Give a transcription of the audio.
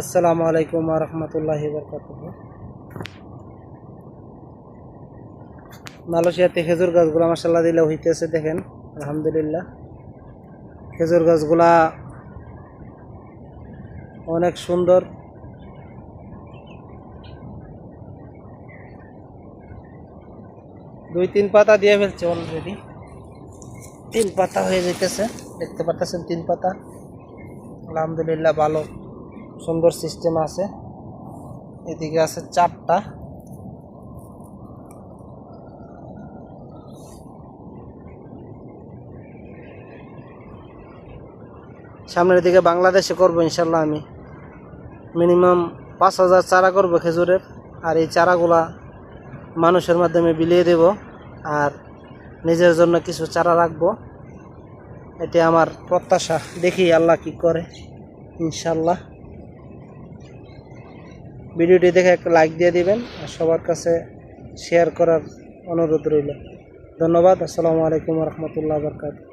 আসসালামু আলাইকুম ওয়া রাহমাতুল্লাহি ওয়া বারাকাতুহু। মালয়েশিয়াতে খেজুর গাছগুলো মাশাআল্লাহ দিলে হইতেছে, দেখেন আলহামদুলিল্লাহ। খেজুর গাছগুলা অনেক সুন্দর। দুই তিন পাতা দিয়ে ফেলছে অলরেডি, 3 পাতা হয়ে যাইতেছে, দেখতে পাচ্ছেন 3 পাতা। আলহামদুলিল্লাহ ভালো সুন্দর সিস্টেম আছে। এদিকে আছে 4টা। সামনের দিকে বাংলাদেশে করবো ইনশাল্লাহ। আমি মিনিমাম 5,000 চারা করবো খেজুরের, আর এই চারাগুলা মানুষের মাধ্যমে বিলিয়ে দেব, আর নিজের জন্য কিছু চারা রাখবো। এটি আমার প্রত্যাশা, দেখি আল্লাহ কি করে ইনশাল্লাহ। ভিডিওটি দেখে একটা লাইক দিয়ে দিবেন আর সবার কাছে শেয়ার করার অনুরোধ রইল। ধন্যবাদ। আসসালামু আলাইকুম ওয়া রাহমাতুল্লাহি ওয়া বারাকাতুহু।